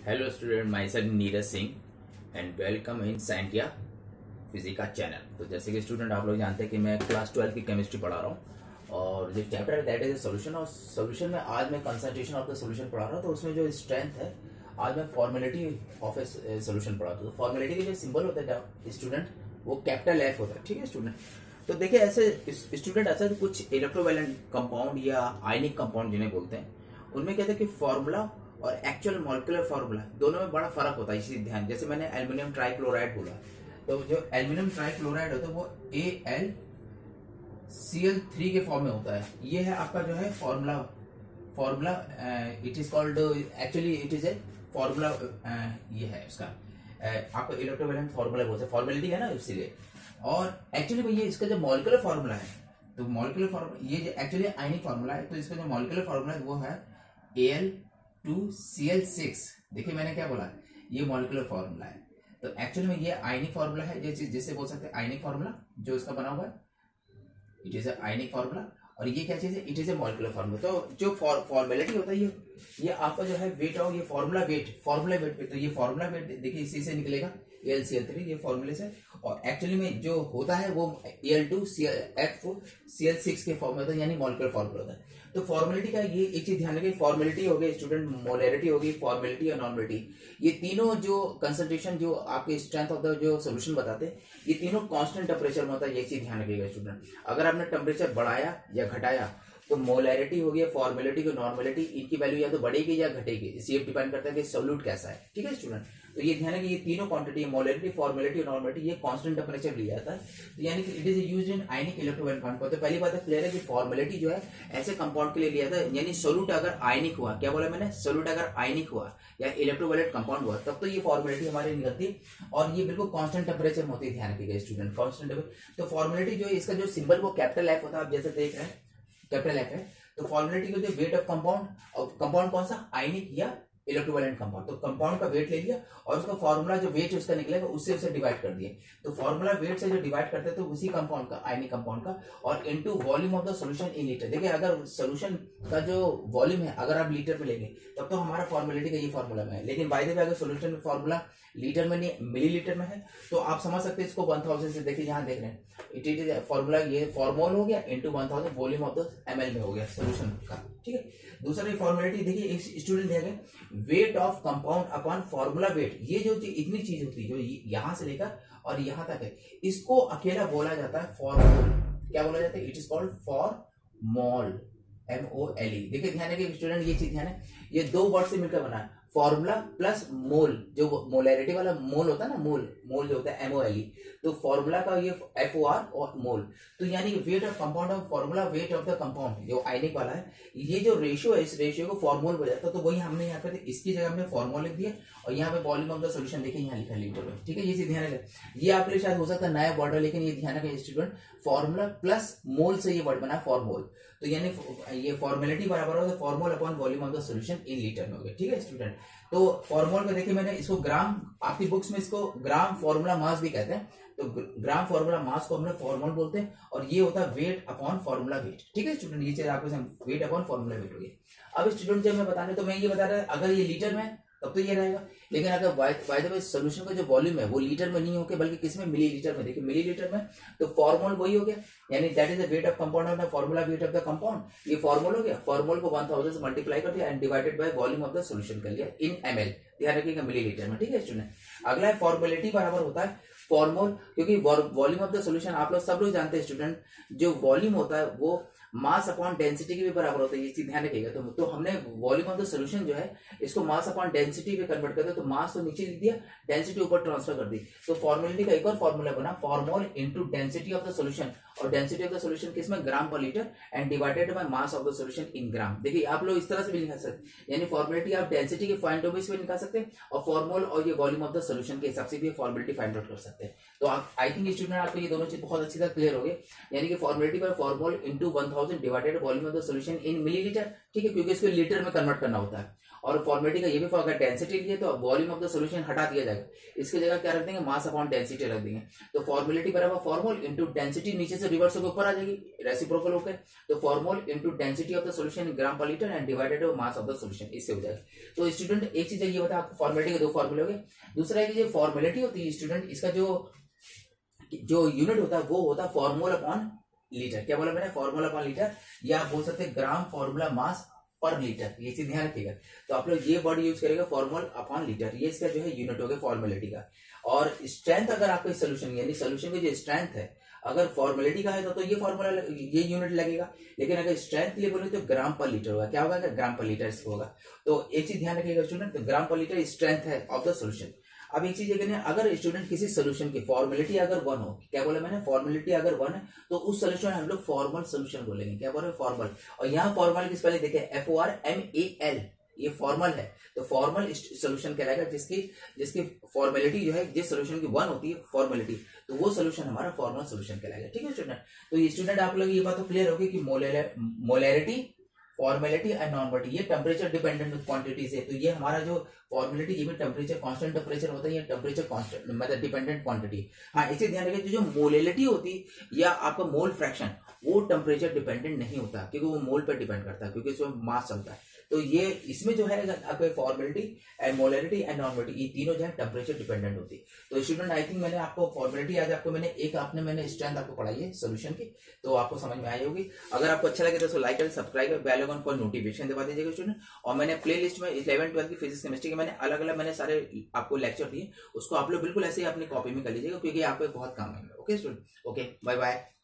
Hello student, myself Neeraj Singh and welcome in Scientia Physica channel. तो जैसे कि स्टूडेंट आप लोग जानते हैं कि मैं क्लास 12 की केमिस्ट्री पढ़ा रहा हूँ और जो चैप्टर है दैट इज सोल्यूशन। और सोल्यूशन में आज मैं कंसंट्रेशन ऑफ द सोल्यूशन पढ़ा रहा हूँ। तो उसमें जो स्ट्रेंथ है, आज मैं फॉर्मेलिटी ऑफ ए सोल्यूशन पढ़ा था। तो फॉर्मेलिटी के जो सिंबल होता है स्टूडेंट, वो कैपिटल एफ होता है। ठीक है स्टूडेंट, तो देखिए ऐसे स्टूडेंट ऐसा कुछ इलेक्ट्रोवैलेंट कंपाउंड या आयनिक कंपाउंड जिन्हें बोलते हैं, उनमें कहते हैं कि फॉर्मूला और एक्चुअल मॉलिक्यूलर फार्मूला दोनों में बड़ा फर्क होता है। इसी ध्यान, जैसे मैंने एल्युमिनियम ट्राइक्लोराइड बोला, तो जो एल्युमिनियम ट्राइक्लोराइड होता है वो AlCl3 के फॉर्म में होता है। ये है आपका जो है formula it is called, actually it is a formula, ये है उसका आपका इलेक्ट्रोवैलेंट फॉर्मूला बोलते हैं, फॉर्मेलिटी है ना इसीलिए। और एक्चुअली भैया इसका जो मॉलिक्यूलर फार्मूला है, तो मॉलिक्यूलर फार्मूला ये जो एक्चुअली आयनिक फार्मूला है, तो इसका जो मॉलिक्यूलर फार्मूला है वो है Al2Cl6। देखिए मैंने क्या बोला, ये मॉलिक्यूलर फार्मूला है। तो एक्चुअली में ये आयनिक फार्मूला है, ये चीज जिससे बोल सकते हैं आयनिक फार्मूला, जो इसका बना हुआ है इट इज आयनिक फार्मूला। और ये क्या चीज है, it is a molecular formula. तो जो फॉर्मेलिटी होता है ये आपका जो है वेट ऑफ, ये फॉर्मूला वेट पे, तो ये फॉर्मूला वेट देखिए इसी से निकलेगा AlCl3, ये फॉर्मूले से। और एक्चुअली में जो होता है वो Al2F4Cl6 के फॉर्म में होता है, यानी मॉलिक्यूलर फार्मूला होता है। तो फॉर्मेलिटी का ये एक चीज ध्यान रखिए, फॉर्मेलिटी हो गई स्टूडेंट, मोलैरिटी होगी, फॉर्मेलिटी और नॉर्मेलिटी, ये तीनों जो कंसंट्रेशन जो आपके स्ट्रेंथ ऑफ द जो सोल्यूशन बताते हैं, ये तीनों कांस्टेंट टेम्परेचर में होता है। ये चीज ध्यान रखिएगा स्टूडेंट। अगर आपने टेम्परेचर बढ़ाया या घटाया तो मोलैरिटी हो गई, फॉर्मेलिटी को नॉर्मेलिटी, इनकी वैल्यू या तो बढ़ेगी या घटेगी, इसी डिपेंड करता है कि सोल्यूट कैसा है। ठीक है स्टूडेंट, तो ये ध्यान है कि ये तीनों क्वांटिटी, मोलैरिटी, फॉर्मेलिटी और नॉर्मेलिटी, ये कांस्टेंट टेम्परेचर लिया जाता है। तो यानी कि it is used in ionic electrovalent compound. तो पहली बात है क्लियर है कि फॉर्मेलिटी जो है ऐसे कंपाउंड के लिए लिया जाता है, यानी सोल्यूट अगर आयनिक हुआ, क्या बोला मैंने, सोल्यूट अगर आयनिक हुआ या इलेक्ट्रोवैलेंट कंपाउंड हुआ, तब तो ये फॉर्मेलिटी हमारी निकलती, और ये बिल्कुल कांस्टेंट टेम्परेचर में होती है। ध्यान रखिएगा स्टूडेंट, कांस्टेंट टेम्परेचर। तो फॉर्मेलिटी जो है, इसका जो सिंबल वो कैपिटल एफ होता है, आप जैसे देख रहे हैं कैपिटल एफ है। तो फॉर्मेलिटी को जो वेट ऑफ कंपाउंड, और कंपाउंड कौन सा, आयनिक या इलेक्ट्रोवैलेंट कंपाउंड, तो कंपाउंड का वेट ले लिया और उसका फॉर्मूला जो वेट उसका निकलेगा उससे उसे डिवाइड कर दिए। तो फॉर्मूला वेट से जो डिवाइड करते हैं तो उसी कंपाउंड का, आयनिक कंपाउंड का, और into volume of the solution in litre. देखिए अगर सॉल्यूशन का जो वॉल्यूम है अगर आप लीटर में लेंगे तब तो हमारा फॉर्मेलिटी का ये फॉर्मूला में है। लेकिन बाय द वे अगर सॉल्यूशन में फॉर्मूला लीटर में नहीं मिलीलीटर में है, तो आप समझ सकते हैं इसको 1000 से। देखिए यहाँ देख रहे हैं इट इज फॉर्मूला, ये फॉर्मोल हो गया into 1000 volume of the ml में हो गया सोल्यूशन का। ठीक है, दूसरा फॉर्मेलिटी देखिए, एक स्टूडेंट देखें wait of compound upon formula wait. ये जो इतनी चीज होती है जो यहां से लेकर और यहां तक है, इसको अकेला बोला जाता है फॉर्मोल। क्या बोला जाता है, इट इज कॉल्ड फॉर्मोल, MOLE। देखिए ध्यान है स्टूडेंट, ये चीज ध्यान है, ये दो वर्ड से मिलकर बना है, फॉर्मूला प्लस मोल। जो मोलैरिटी वाला मोल होता है ना, मोल जो होता है MOLE, तो फॉर्मूला का ये FOR और मोल। तो यानी वेट ऑफ कंपाउंड और formula weight of the compound जो आयनिक वाला है, ये जो रेशियो है इस रेशियो को फॉर्मोल बोला जाता है। तो वही हमने यहाँ पे इसकी जगह हमने फॉर्मोल लिख दिया, और यहाँ पे वॉल्यूम ऑफ द सॉल्यूशन देखिए यहाँ लिखा है लीटर में। ठीक है, ये चीज ध्यान रखें। ये आपके लिए शायद हो सकता है नया वर्ड है, लेकिन ये ध्यान रखें स्टूडेंट, फॉर्मूला प्लस मोल से ये वर्ड बना फॉर्मोल। तो यानी ये फॉर्मेलिटी बराबर होगा formol upon volume of the solution in litre में हो गया। ठीक है स्टूडेंट, तो फॉर्मोल में देखिए मैंने इसको ग्राम, आपकी बुक्स में इसको ग्राम फॉर्मूला मास भी कहते हैं। तो ग्राम फॉर्मूला मास को हमने फॉर्मोल बोलते हैं, और ये होता है वेट अपॉन फॉर्मूला वेट। ठीक है स्टूडेंट, ये चीज आपको वेट अपॉन फॉर्मूला वेट हो गया। अब स्टूडेंट जब मैं बताने, तो मैं ये बता रहा अगर ये लीटर में तब तो ये रहेगा, लेकिन अगर बाय द वे सॉल्यूशन का जो वॉल्यूम है वो लीटर में नहीं होके बल्कि किसमें, मिलीलीटर में। देखिए मिलीलीटर में, तो फॉर्मोल वही हो गया, यानी that is the weight of compound और formula weight of the compound. ये फॉर्मूल हो गया, फॉर्मूल को 1000 से मल्टीप्लाई कर दिया and divided by volume of the solution कर लिया इन ml। ध्यान रखिएगा मिलीलीटर में। ठीक है स्टूडेंट, अगला फॉर्मेलिटी बराबर होता है फॉर्मोल, क्योंकि वॉल्यूम ऑफ द सॉल्यूशन आप लोग सब लोग जानते हैं स्टूडेंट, जो वॉल्यूम होता है वो मास अपॉन डेंसिटी के भी बराबर होता है। ये चीज ध्यान रखिएगा। तो हमने वॉल्यूम ऑफ द सॉल्यूशन जो है इसको मास अपॉन डेंसिटी में कन्वर्ट करते हैं, तो मास तो नीचे लिख दिया, डेंसिटी ऊपर ट्रांसफर कर दी। तो फॉर्मेलिटी का एक और फॉर्मूला बना, formol into density of the solution, और डेंसिटी ऑफ द सॉल्यूशन किसमें, ग्राम पर litre, and divided by mass of the solution in gram. देखिए आप लोग इस तरह से भी निकाल सकते हैं, यानी फॉर्मेलिटी आप डेंसिटी के फाइंड आउट से निकाल सकते हैं, और फॉर्मोल और ये वॉल्यूम ऑफ द सॉल्यूशन के हिसाब से भी फॉर्मेलिटी फाइंड आउट कर सकते हैं। तो आप आई थिंक स्टूडेंट आपको ये दोनों चीज बहुत अच्छी तरह क्लियर हो गए, यानी कि formality by formol into 1000 divided volume of the solution in millilitre. ठीक है, क्योंकि इसको लीटर में कन्वर्ट करना होता है। और फॉर्मेलिटी का ये भी अगर डेंसिटी लिए तो वॉल्यूम ऑफ द सोल्यूशन हटा दिया जाएगा, इसकी जगह क्या रख देंगे, मास अपॉन डेंसिटी रख देंगे। तो फॉर्मेलिटी बराबर फॉर्मोल इंटू डेंसिटी, नीचे से रिवर्स होकर ऊपर आ जाएगी रेसिप्रोकल होकर, तो formol into density of the solution in gram पर litre and divided by mass of the solution, इससे हो जाएगा। तो स्टूडेंट एक चीज ये बता, आपको फॉर्मेलिटी के दो फॉर्मूले हो गए। दूसरा है कि जो फॉर्मेलिटी होती है स्टूडेंट, इसका जो यूनिट होता है वो होता है फॉर्मूला अपॉन लीटर। क्या बोला मैंने, फॉर्मूला अपॉन लीटर, या आप बोल सकते हैं ग्राम फॉर्मूला मास पर लीटर, ये चीज ध्यान रखिएगा। तो आप लोग ये वर्ड यूज करेगा फॉर्मूल अपॉन लीटर, ये इसका जो है यूनिट हो गया फॉर्मेलिटी का। और स्ट्रेंथ अगर आपका सोल्यूशन यानी सोल्यूशन की जो स्ट्रेंथ है अगर फॉर्मेलिटी का है तो ये फॉर्मूला ये यूनिट लगेगा, लेकिन अगर स्ट्रेंथ के लिए बोले तो ग्राम पर लीटर होगा। क्या होगा, ग्राम पर लीटर इसको होगा। तो एक चीज ध्यान रखिएगा स्टूडेंट, तो ग्राम पर लीटर स्ट्रेंथ है ऑफ द सोल्यूशन। अब एक चीज ये कहने, अगर स्टूडेंट किसी सोल्यूशन की फॉर्मेलिटी अगर 1 हो, क्या बोला मैंने, फॉर्मेलिटी अगर 1 है तो उस सोल्यूशन हम लोग फॉर्मल सोल्यूशन बोलेंगे। क्या बोले, फॉर्मल। और यहाँ फॉर्मल किस पहले देखे, FORMAL, ये फॉर्मल है, तो फॉर्मल सोल्यूशन कहलाएगा जिसकी फॉर्मेलिटी जो है, जिस सोल्यूशन की 1 होती है फॉर्मेलिटी, तो वो सोल्यूशन हमारा फॉर्मल सोल्यूशन कहलाएगा। ठीक है स्टूडेंट, तो ये स्टूडेंट आप लोग ये बात तो क्लियर होगी कि मोलैरिटी, फॉर्मेलिटी एंड नॉर्मलिटी ये टेम्परेचर डिपेंडेंट क्वांटिटीज है। तो ये हमारा जो फॉर्मेलिटी ये भी टेम्परेचर कांस्टेंट टेम्परेचर होता है, ये टेम्परेचर कांस्टेंट मतलब डिपेंडेंट क्वांटिटी। हाँ, इसे ध्यान रखिए, जो मोलैलिटी होती है या आपका मोल फ्रैक्शन वो टेम्परेचर डिपेंडेंट नहीं होता, क्योंकि वो मोल पर डिपेंड करता है, क्योंकि इसमें मास चलता है। तो ये इसमें जो है आपके formality and molarity and normality ये तीनों जो है टेम्परेचर डिपेंडेंट होती है। तो स्टूडेंट आई थिंक मैंने आपको फॉर्मेलिटी आज आपको मैंने स्ट्रेंथ आपको पढ़ाई है सोल्यूशन की, तो आपको समझ में आई होगी। अगर आपको अच्छा लगे तो लाइक करें, सब्सक्राइब करें, बेल आइकन फॉर नोटिफिकेशन दबा दीजिएगा स्टूडेंट। और मैंने प्लेलिस्ट में 11 12 की फिजिक्स केमिस्ट्री के मैंने अलग अलग मैंने सारे आपको लेक्चर दिए, उसको आप लोग बिल्कुल ऐसे ही अपनी कॉपी में कर लीजिएगा, क्योंकि आपको बहुत काम आएगा। Okay student, okay, bye bye.